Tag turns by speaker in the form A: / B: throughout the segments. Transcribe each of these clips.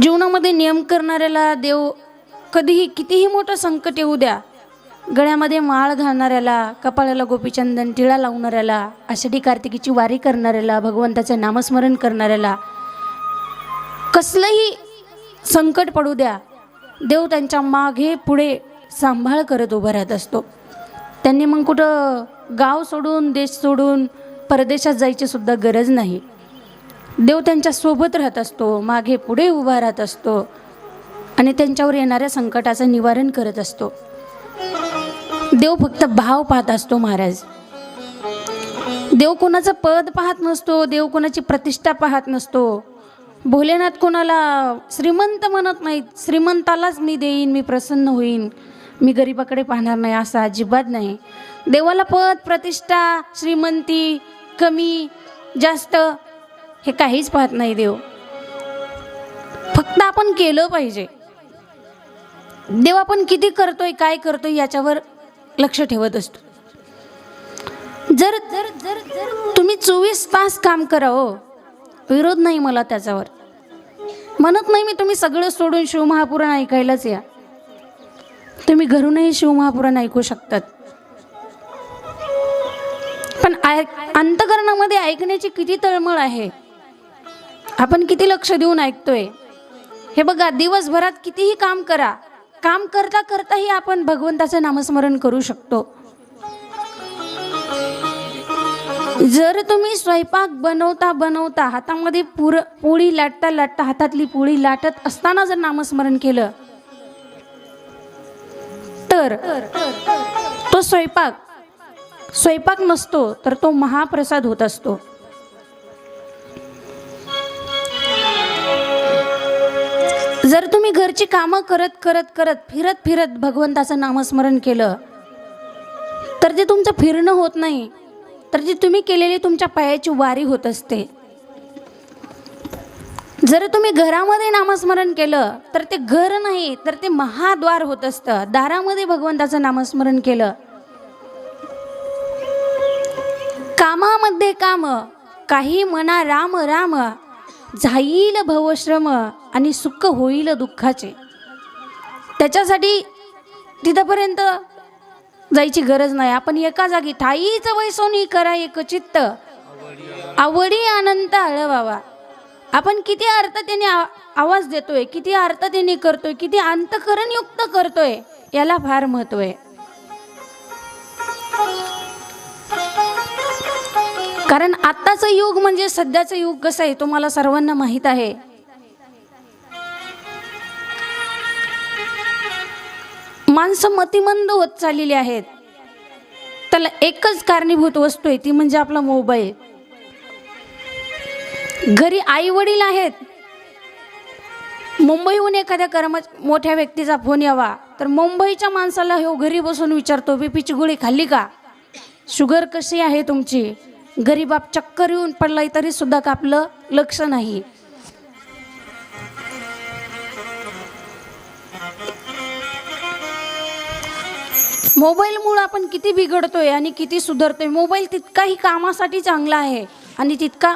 A: जीवनामध्ये नियम करणाऱ्याला देव कधीही कितीही मोठं संकट येऊ द्या, गळ्यामध्ये माळ घालणाऱ्याला, कपाळाला गोपीचंदन टिळा लावणाऱ्याला, आषाढी कार्तिकीची वारी करणाऱ्याला, भगवंताचे नामस्मरण करणाऱ्याला कसलंही संकट पडू द्या, देव त्यांच्या मागे पुढे सांभाळ करत उभा राहत असतो. त्यांनी मग कुठं गाव सोडून, देश सोडून परदेशात जायची सुद्धा गरज नाही. देव त्यांच्या सोबत राहत असतो, मागे पुढे उभा राहत असतो आणि त्यांच्यावर येणाऱ्या संकटाचं निवारण करत असतो. देव फक्त भाव पाहत असतो महाराज. देव कोणाचं पद पाहत नसतो, देव कोणाची प्रतिष्ठा पाहत नसतो. भोलेनाथ कोणाला श्रीमंत म्हणत नाहीत. श्रीमंतालाच मी देईन, मी प्रसन्न होईन, मी गरीबाकडे पाहणार नाही असं अजिबात नाही. देवाला पद, प्रतिष्ठा, श्रीमंती, कमी जास्त हे काहीच पाहत नाही देव. फक्त आपण केलं पाहिजे. देव आपण किती करतोय, काय करतोय याच्यावर लक्ष ठेवत असतो. जर जर जर जर तुम्ही 24 तास काम करा, हो, विरोध नाही मला त्याच्यावर. म्हणत नाही मी तुम्ही सगळं सोडून शिवमहापुराण ऐकायलाच या. तुम्ही घरूनही शिवमहापुराण ऐकू शकतात. पण अंतःकरणामध्ये ऐकण्याची किती तळमळ आहे. आपण किती लक्ष देऊन ऐकतोय. हे बघा, दिवसभरात कितीही काम करा, काम करता करताही आपण भगवंताचं नामस्मरण करू शकतो. जर तुम्ही स्वयंपाक बनवता बनवता हातामध्ये पोळी लाटता लाटता हातातली पोळी लाटत असताना जर नामस्मरण केलं तर तो स्वयंपाक नसतो, तर तो महाप्रसाद होत असतो. जर तुम्ही घरची कामं करत करत करत फिरत फिरत भगवंताचं नामस्मरण केलं तर ते तुमचं फिरणं होत नाही, तर ती तुम्ही केलेली तुमच्या पायाची वारी होत असते. जर तुम्ही घरामध्ये नामस्मरण केलं तर ते घर नाही, तर ते महाद्वार होत असतं. दारामध्ये भगवंताचं नामस्मरण केलं, कामामध्ये काम, काही म्हणा राम राम, जाईल भवश्रम आणि सुख होईल दुःखाचे. त्याच्यासाठी तिथपर्यंत जायची गरज नाही. आपण एका जागी ठाईच वैसोनी करा एक चित्त, आवडी अनंत आळवावा. आपण किती अर्थतेने आवाज देतोय, किती अर्थतेने करतोय, किती अंतःकरणयुक्त करतोय, याला फार महत्त्व आहे. कारण आत्ताचं युग म्हणजे सध्याचं युग कसं आहे तुम्हाला सर्वांना माहीत आहे. माणसं मतिमंद होत चाललेली आहेत. त्याला एकच कारणीभूत वस्तू आहे, ती म्हणजे आपला मोबाईल. घरी आई वडील आहेत, मुंबईहून एखाद्या मोठ्या व्यक्तीचा फोन यावा तर मुंबईच्या माणसाला हो घरी बसून विचारतो, बीपीची गोळी खाल्ली का, शुगर कशी आहे तुमची. घरी बाप चक्कर येऊन पडलाय तरी सुद्धा का आपलं लक्ष नाही. मोबाईलमुळे आपण किती बिघडतोय आणि किती सुधारतोय. मोबाईल तितकाही कामासाठी चांगला आहे आणि तितका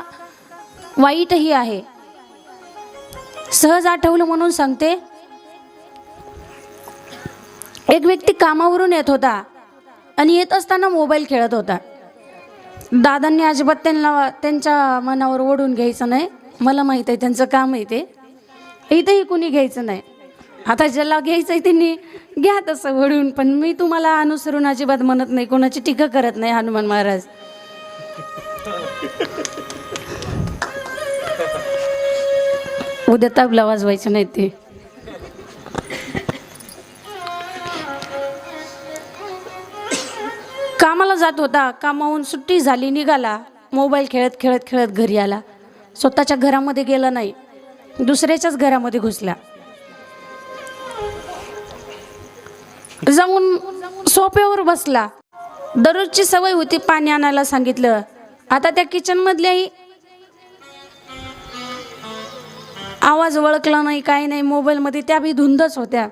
A: वाईटही आहे. सहज आठवलं म्हणून सांगते. एक व्यक्ती कामावरून येत होता आणि येत असताना मोबाईल खेळत होता. दादांनी अजिबात त्यांच्या मनावर ओढून घ्यायचं नाही. मला माहीत आहे त्यांचं काम आहे ते, इथंही कुणी घ्यायचं नाही. आता ज्याला घ्यायचं आहे त्यांनी घ्या तसं ओढून. पण मी तुम्हाला अनुसरून अजिबात म्हणत नाही, कोणाची टीका करत नाही. हनुमान महाराज उद्या तबला वाजवायचं नाही ते. कामाला जात होता, कामावून सुट्टी झाली, निघाला, मोबाईल खेळत खेळत खेळत घरी आला. स्वतःच्या घरामध्ये गेला नाही, दुसऱ्याच्याच घरामध्ये घुसला. जाऊन सोफ्यावर बसला. दररोजची सवय होती पाणी आणायला सांगितलं. आता त्या किचन मधल्याही आवाज ओळखला नाही, काही नाही. मोबाईलमध्ये त्या बी धुंदच होत्या.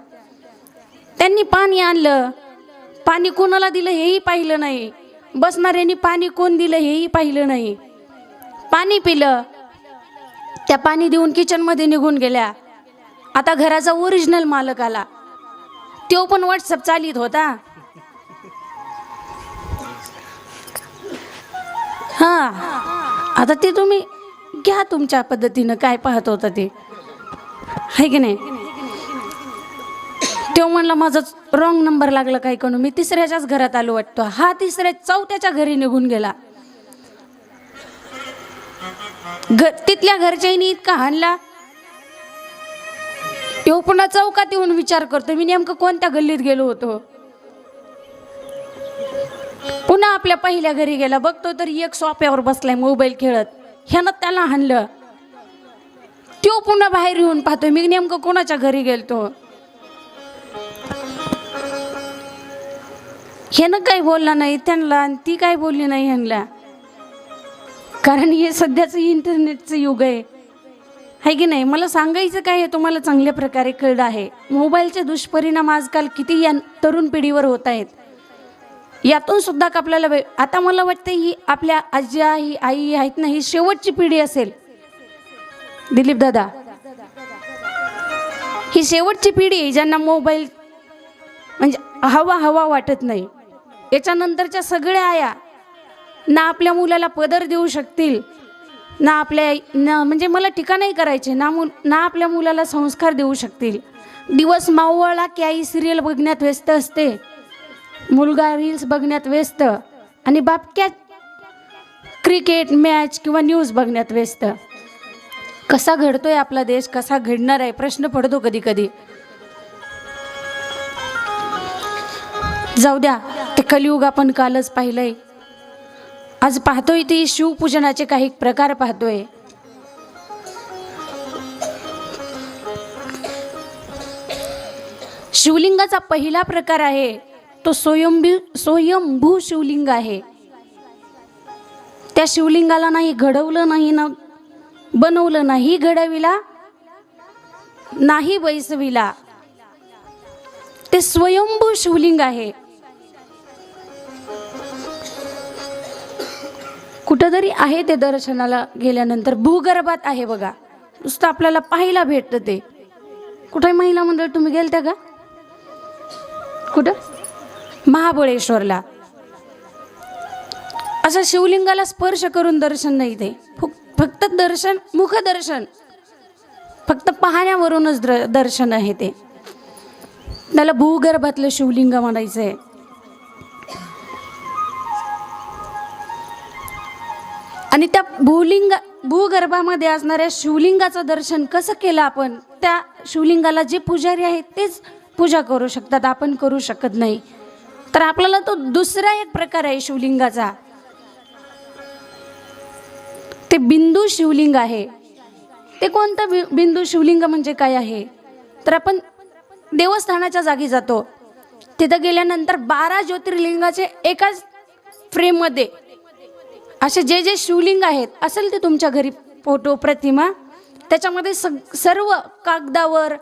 A: त्यांनी पाणी आणलं, पाणी कोणाला दिलं हेही पाहिलं नाही. बसणाऱ्यांनी पाणी कोण दिलं हेही पाहिलं नाही. पाणी पिलं, त्या पाणी देऊन किचनमध्ये निघून गेल्या. आता घराचा ओरिजिनल मालक आला, तो पण व्हॉट्सअप चालित होता. हां, आता ते तुम्ही घ्या तुमच्या पद्धतीनं, काय पाहत होता ते, आहे की नाही. तो म्हणला माझा रॉंग नंबर लागला काय करू, मी तिसऱ्याच्याच घरात आलो वाटतं. हा तिसऱ्या चौथ्याच्या घरी निघून गेला. तिथल्या घरच्यानी इतका हाणला. तो पुन्हा चौकात येऊन विचार करतो मी नेमकं कोणत्या गल्लीत गेलो होतो. पुन्हा आपल्या पहिल्या घरी गेला, बघतो तर एक सोफ्यावर बसलाय मोबाईल खेळत. ह्यानं त्याला हाणलं. तो पुन्हा बाहेर येऊन पाहतोय मी नेमकं कोणाच्या घरी गेलतो. ह्यानं काही बोलला नाही त्यांना आणि ती काही बोलली नाही ह्यांना, कारण हे सध्याचं इंटरनेटचं युग आहे की नाही. मला सांगायचं काय आहे तुम्हाला चांगल्या प्रकारे कळलं आहे. मोबाईलचे दुष्परिणाम आजकाल किती या तरुण पिढीवर होत आहेत. यातून सुद्धा आपल्याला आता मला वाटतं ही आपल्या आज्या ही आई आहेत ना, ही शेवटची पिढी असेल दिलीप दादा. ही शेवटची पिढी आहे ज्यांना मोबाईल म्हणजे हवा वाटत नाही. याच्यानंतरच्या सगळ्या आया ना आपल्या मुलाला पदर देऊ शकतील, ना म्हणजे मला टीका नाही करायचे ना आपल्या मुलाला संस्कार देऊ शकतील. दिवस मावळला की आई सिरियल बघण्यात व्यस्त असते, मुलगा रील्स बघण्यात व्यस्त आणि बापक्या क्रिकेट मॅच किंवा न्यूज बघण्यात व्यस्त. कसा घडतोय आपला देश, कसा घडणार आहे प्रश्न पडतो कधी कधी. जाऊ द्या, ते कलियुग आपण कालच पाहिलंय. आज पाहतोय ती शिवपूजनाचे काही प्रकार पाहतोय. शिवलिंगाचा पहिला प्रकार आहे तो स्वयंभू शिवलिंग आहे. त्या शिवलिंगाला नाही घडवलं नाही ना बनवलं नाही, घडविला नाही बैसविला, ते स्वयंभू शिवलिंग आहे. कुठंतरी आहे ते दर्शनाला गेल्यानंतर भूगर्भात आहे बघा. नुसतं आपल्याला पाहायला भेटतं ते. कुठे महिला मंडळ तुम्ही गेलत्या का? कुठं? महाबळेश्वरला. असं शिवलिंगाला स्पर्श करून दर्शन नाही, ते फक्त दर्शन मुखदर्शन, फक्त पाहण्यावरूनच दर्शन आहे ते. त्याला भूगर्भातलं शिवलिंग म्हणायचं आहे. आणि त्या भूगर्भामध्ये असणाऱ्या शिवलिंगाचं दर्शन कसं केलं आपण? त्या शिवलिंगाला जे पुजारी आहेत तेच पूजा करू शकतात, आपण करू शकत नाही. तर आपल्याला तो दुसरा एक प्रकार आहे शिवलिंगाचा, ते बिंदू शिवलिंग आहे. ते कोणतं बिंदू शिवलिंग म्हणजे काय आहे? तर आपण देवस्थानाच्या जागी जातो, तिथं गेल्यानंतर 12 ज्योतिर्लिंगाचे एकाच फ्रेममध्ये असे जे शिवलिंग आहेत असेल ते तुमच्या घरी फोटो प्रतिमा, त्याच्यामध्ये सर्व कागदावर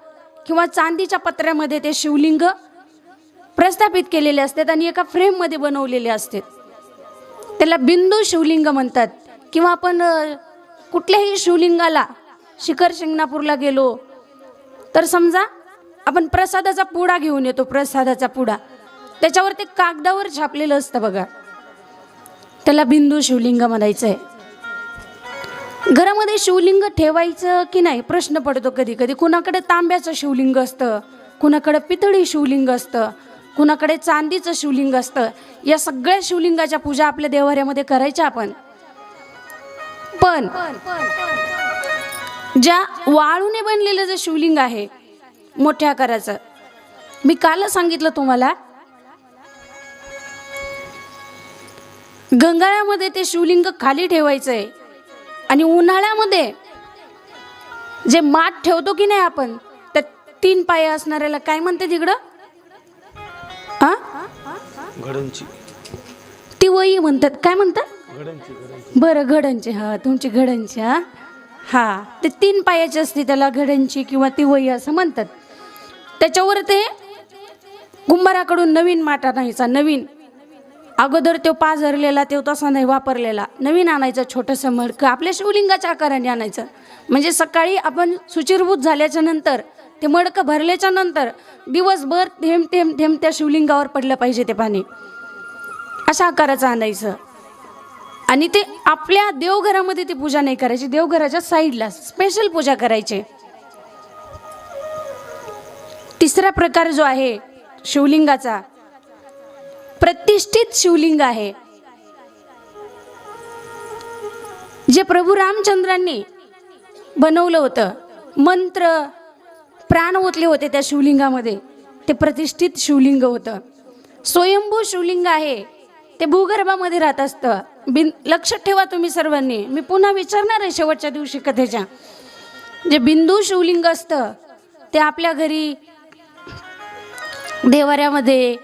A: किंवा चांदीच्या पत्र्यामध्ये ते शिवलिंग प्रस्थापित केलेले असतात आणि एका फ्रेममध्ये बनवलेले असतात. त्याला बिंदू शिवलिंग म्हणतात. किंवा आपण कुठल्याही शिवलिंगाला शिखर शिंगणापूरला गेलो तर समजा आपण प्रसादाचा पुडा घेऊन येतो, प्रसादाचा पुडा त्याच्यावर ते कागदावर छापलेलं असतं बघा, त्याला बिंदू शिवलिंग म्हणायचं आहे. घरामध्ये शिवलिंग ठेवायचं की नाही प्रश्न पडतो कधी कधी. कुणाकडे तांब्याचं शिवलिंग असतं, कुणाकडे पितळी शिवलिंग असतं, कुणाकडे चांदीचं शिवलिंग असतं. या सगळ्या शिवलिंगाच्या पूजा आपल्या देवाऱ्यामध्ये करायच्या आपण. पण ज्या वाळूने बनलेलं जे शिवलिंग आहे मोठ्या आकाराचं, मी काल सांगितलं तुम्हाला, गंगाळ्यामध्ये ते शिवलिंग खाली ठेवायचं आहे. आणि उन्हाळ्यामध्ये जे माठ ठेवतो की नाही आपण, त्या 3 पाय असणाऱ्याला काय म्हणते तिकडं?
B: घडंची.
A: ती वही म्हणतात, काय म्हणतात? बरं, घडंची. हा, तुमची घडंची. हा, ते 3 पायाची असते, त्याला घडंची किंवा ती वही असं म्हणतात. त्याच्यावर ते कुंभाराकडून नवीन माठ आणायचा. नवीन, अगोदर तो पाझरलेला तो तसा नाही वापरलेला, नवीन आणायचं छोटंसं मडकं आपल्या शिवलिंगाच्या आकाराने आणायचं. म्हणजे सकाळी आपण शुचिरभूत झाल्याच्या नंतर ते मडकं भरल्याच्या नंतर दिवसभर थेंब थेंब थेंब त्या शिवलिंगावर पडलं पाहिजे ते पाणी, अशा आकाराचं आणायचं. आणि ते आपल्या देवघरामध्ये ती पूजा नाही करायची, देवघराच्या साईडला स्पेशल पूजा करायची. तिसरा प्रकार जो आहे शिवलिंगाचा, प्रतिष्ठित शिवलिंग आहे, जे प्रभू रामचंद्रांनी बनवलं होतं. मंत्र प्राण ओतले होते त्या शिवलिंगामध्ये, ते प्रतिष्ठित शिवलिंग होतं. स्वयंभू शिवलिंग आहे, ते भूगर्भामध्ये राहत असतं. लक्षात ठेवा तुम्ही सर्वांनी, मी पुन्हा विचारणार आहे शेवटच्या दिवशी कथेच्या. जे बिंदू शिवलिंग असतं ते आपल्या घरी देवाऱ्यामध्ये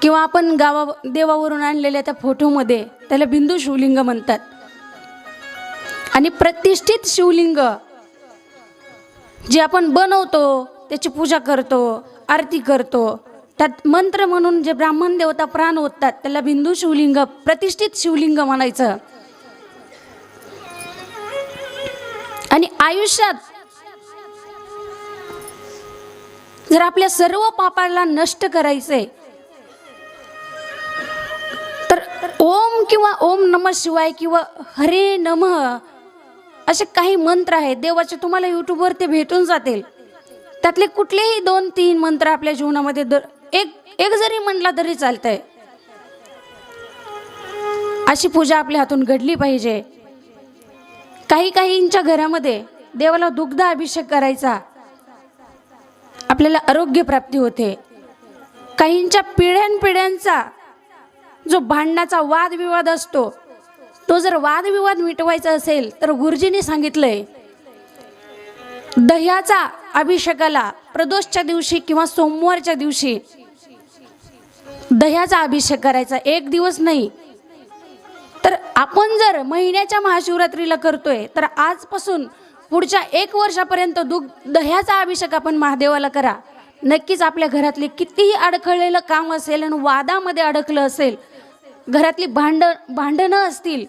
A: किंवा आपण देवावरून आणलेल्या त्या फोटोमध्ये त्याला बिंदू शिवलिंग म्हणतात. आणि प्रतिष्ठित शिवलिंग जे आपण बनवतो, त्याची पूजा करतो, आरती करतो, त्यात मंत्र म्हणून जे ब्राह्मण देवता प्राण ओततात त्याला बिंदू शिवलिंग, प्रतिष्ठित शिवलिंग म्हणायचं. आणि आयुष्यात जर आपल्या सर्व पापाला नष्ट करायचे तर ओम किंवा ओम नमः शिवाय किंवा हरे नमः असे काही मंत्र आहेत देवाचे, तुम्हाला यूट्यूबवर ते भेटून जातील. त्यातले कुठलेही 2-3 मंत्र आपल्या जीवनामध्ये एक जरी म्हटला तरी चालतंय. अशी पूजा आपल्या हातून घडली पाहिजे. काहींच्या घरामध्ये देवाला दुग्ध अभिषेक करायचा, आपल्याला आरोग्य प्राप्ती होते. काहींच्या पिढ्यानपिढ्यांचा जो भांडणाचा वादविवाद असतो, तो जर वादविवाद मिटवायचा असेल तर गुरुजींनी सांगितलंय दह्याचा अभिषेकाला प्रदोषच्या दिवशी किंवा सोमवारच्या दिवशी दह्याचा अभिषेक करायचा, 1 दिवस नाही. तर आपण जर महिन्याच्या महाशिवरात्रीला करतोय तर आजपासून पुढच्या 1 वर्षापर्यंत दह्याचा अभिषेक आपण महादेवाला करा. नक्कीच आपल्या घरातले कितीही अडखळलेलं काम असेल आणि वादामध्ये अडकलं असेल, घरातली भांडणं असतील,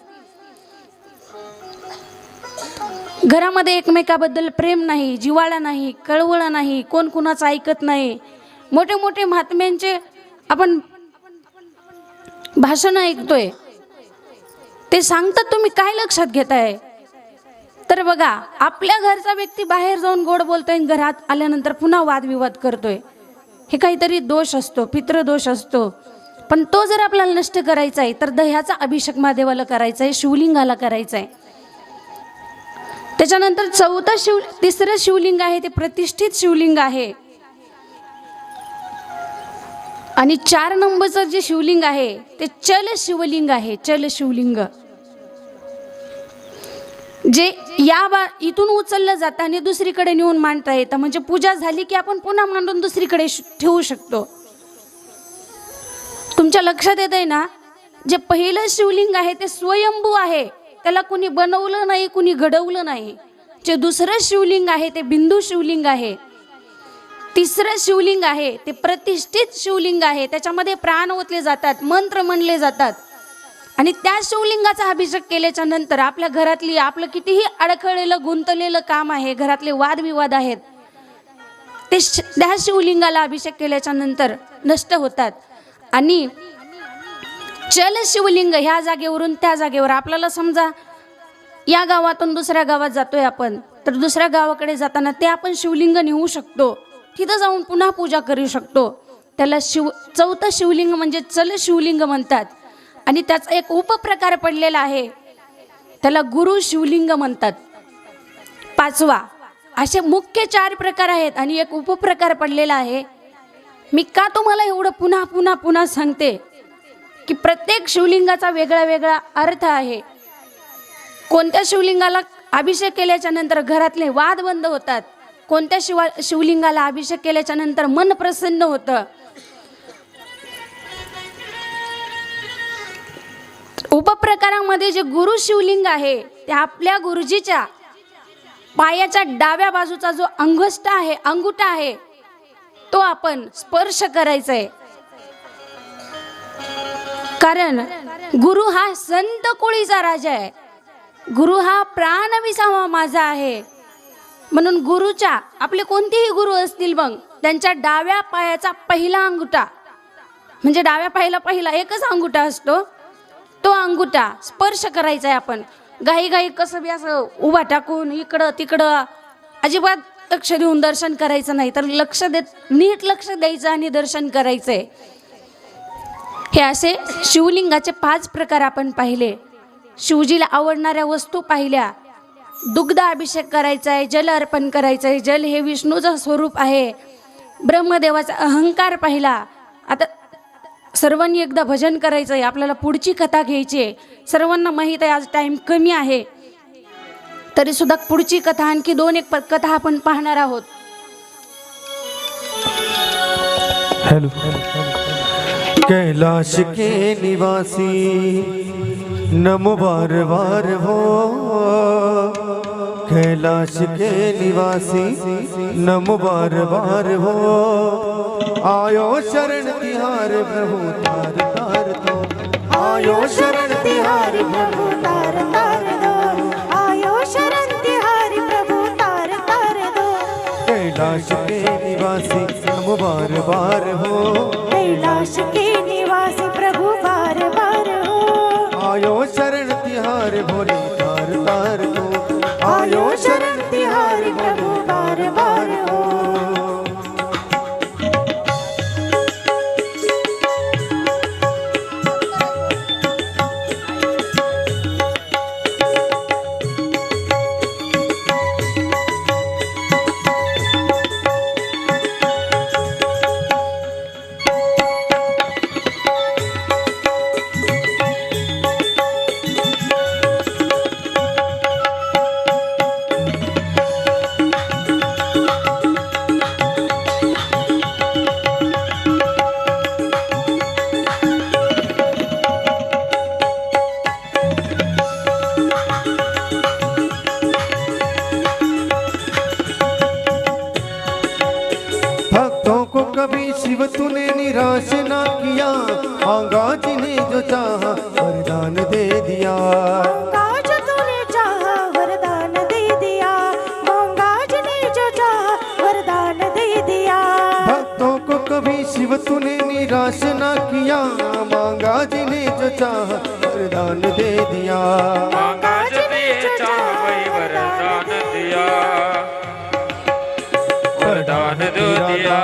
A: घरामध्ये एकमेकाबद्दल प्रेम नाही, जिव्हाळा नाही, कळवळा नाही, कोण कुणाचं ऐकत नाही, मोठे मोठे महात्म्यांचे आपण भाषण ऐकतोय, ते सांगतात, तुम्ही काय लक्षात घेताय? तर बघा, आपल्या घरचा व्यक्ती बाहेर जाऊन गोड बोलतोय, घरात आल्यानंतर पुन्हा वादविवाद करतोय, हे काहीतरी दोष असतो, पितृदोष असतो. पण तो जर आपल्याला नष्ट करायचा आहे तर दह्याचा अभिषेक महादेवाला करायचा आहे, शिवलिंगाला करायचा आहे. त्याच्यानंतर तिसरं शिवलिंग आहे ते प्रतिष्ठित शिवलिंग आहे. आणि 4 नंबरचं जे शिवलिंग आहे ते चल शिवलिंग आहे. चल शिवलिंग जे इथून उचललं जातं आणि दुसरीकडे नेऊन मांडता येतं. म्हणजे पूजा झाली की आपण पुन्हा मांडून दुसरीकडे ठेवू शकतो. तुमच्या लक्षात येत आहे ना, जे पहिलं शिवलिंग आहे ते स्वयंभू आहे, त्याला कुणी बनवलं नाही, कुणी घडवलं नाही. जे दुसरं शिवलिंग आहे ते बिंदू शिवलिंग आहे. तिसरं शिवलिंग आहे ते प्रतिष्ठित शिवलिंग आहे, त्याच्यामध्ये प्राण ओतले जातात, मंत्र म्हणले जातात. आणि त्या शिवलिंगाचा अभिषेक केल्याच्या नंतर आपल्या घरातली आपलं कितीही अडखळलेलं गुंतलेलं काम आहे, घरातले वादविवाद आहेत, ते त्या शिवलिंगाला अभिषेक केल्याच्या नंतर नष्ट होतात. आणि चल शिवलिंग ह्या जागेवरून त्या जागेवर, आपल्याला समजा या गावातून दुसऱ्या गावात जातोय आपण, तर दुसऱ्या गावाकडे जाताना ते आपण शिवलिंग नेऊ शकतो, तिथं जाऊन पुन्हा पूजा करू शकतो. त्याला चौथं शिवलिंग म्हणजे चल शिवलिंग म्हणतात. आणि त्याचा एक उपप्रकार पडलेला आहे, त्याला गुरु शिवलिंग म्हणतात. 5वा. असे मुख्य 4 प्रकार आहेत आणि एक उपप्रकार पडलेला आहे. मी का तुम्हाला एवढं पुन्हा पुन्हा पुन्हा सांगते की प्रत्येक शिवलिंगाचा वेगळा वेगळा अर्थ आहे. कोणत्या शिवलिंगाला अभिषेक केल्याच्या नंतर घरातले वाद बंद होतात, कोणत्या शिवलिंगाला अभिषेक केल्याच्या नंतर मन प्रसन्न होतं. उपप्रकारामध्ये जे गुरु शिवलिंग आहे ते आपल्या गुरुजीच्या पायाच्या डाव्या बाजूचा जो अंगुठा आहे तो आपण स्पर्श करायचा आहे. कारण गुरु हा संत कोळीचा राजा आहे, गुरु हा प्राण विसावा माझा आहे. म्हणून गुरुच्या, आपले कोणतेही गुरु असतील मग, त्यांच्या डाव्या पायाचा पहिला अंगुठा, म्हणजे डाव्या पायाला पहिला एकच अंगुठा असतो, तो अंगुठा स्पर्श करायचा आहे आपण. घाई कसं बी असं उभा टाकून इकडं तिकडं अजिबात लक्ष देऊन दर्शन करायचं नाही, तर नीट लक्ष द्यायचं आणि दर्शन करायचंय. हे असे शिवलिंगाचे 5 प्रकार आपण पाहिले. शिवजीला आवडणाऱ्या वस्तू पाहिल्या. दुग्ध अभिषेक करायचा आहे, जल अर्पण करायचं आहे. जल हे विष्णूचं स्वरूप आहे. ब्रह्मदेवाचा अहंकार पाहिला. आता सर्वांनी एकदा भजन करायचं आहे. आपल्याला पुढची कथा घ्यायची आहे. सर्वांना माहीत आहे आज टाईम कमी आहे, तरी सुद्धा पुढची कथा आणखी 2-1 कथा आपण पाहणार आहोत.
B: हेलो. कैलाश के निवासी नमो बार बार हो, कैलाश के निवासी नमो बार बार हो, आयो शरण तिहार प्रभु तार तार दो, आयो शरण तिहार प्रभु तार तार दो, आयो शरण तिहार प्रभु तार तार दो, कैलाश के निवासी नमो बार बार हो, कैलाश के निवासी प्रभु बार बार हो, आयो शरण तिहार भोले तार तार दो, आयो शरण तिहार प्रभु बार बार हो. कभी शिव तूने निराश ना किया, मांगा जिन्हें जो चाहा वरदान दे दिया, मांगा जो तूने चाहा वरदान दे दिया, मांगा जिन्हें जो चाहा वरदान दे दिया. भक्तों को कभी शिव तूने निराश ना किया, मांगा जिन्हें जो चाहा वरदान दे दिया,
C: मांगा जिन्हें जो चाहा वही वरदान दिया, वरदान दे दिया.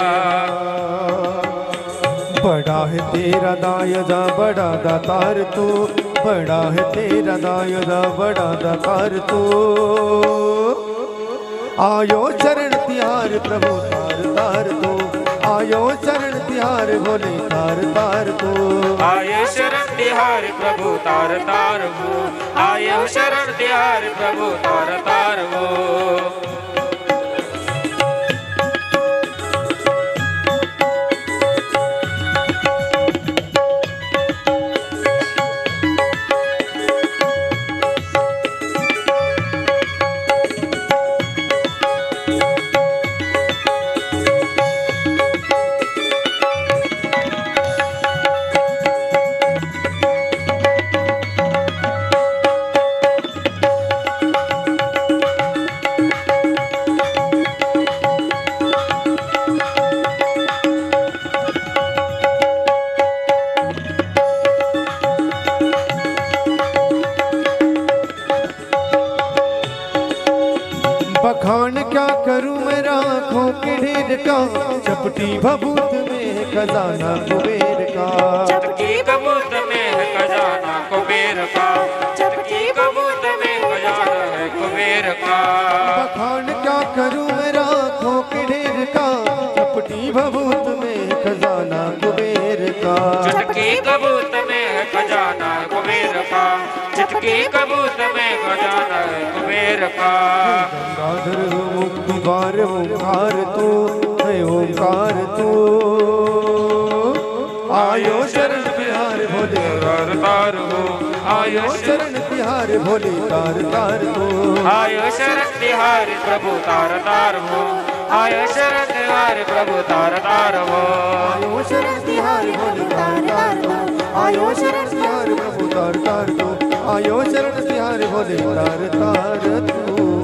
B: बड़ा है तेरा दायरा बड़ा दातार तू, बड़ा है तेरा दायरा बड़ा दातार तू, आयो शरण तिहार प्रभु तार तार तू, आयो शरण तिहार भोले तार तार तू,
C: आयो शरण तिहार प्रभु तार तार वो, आयो शरण तिहार प्रभु तार तार वो.
B: बखान क्या करूं मैं राखों के ढेर का, चपटी भभूत में है खजाना कुबेर का,
C: चपटी कबूत में है खजाना कुबेर का, चपटी कबूत में खजाना है कुबेर का.
B: बखान क्या करूं मैं राखों के ढेर का, चपटी भभूत में है खजाना कुबेर का,
C: चटकी कबूत में है खजाना कुबेर का, चटकी कबूत में खजाना है कुबेर का.
B: गंगाधर मुक्ति द्वार ओंकार तू है, ओंकार तू, आयो शरण तिहार भोले
C: तार तार वो, आयो
B: शरण तिहार भोले तार तार तू,
C: आयो शरण तिहार प्रभु तार तार वो, आयो शरण तिहार प्रभु तार तार वो,
B: आयो शरण तिहार भोले तार तार तू, आयो शरण तिहार प्रभु तार तार तू, आयो शरण तिहार भोले तार तार तू.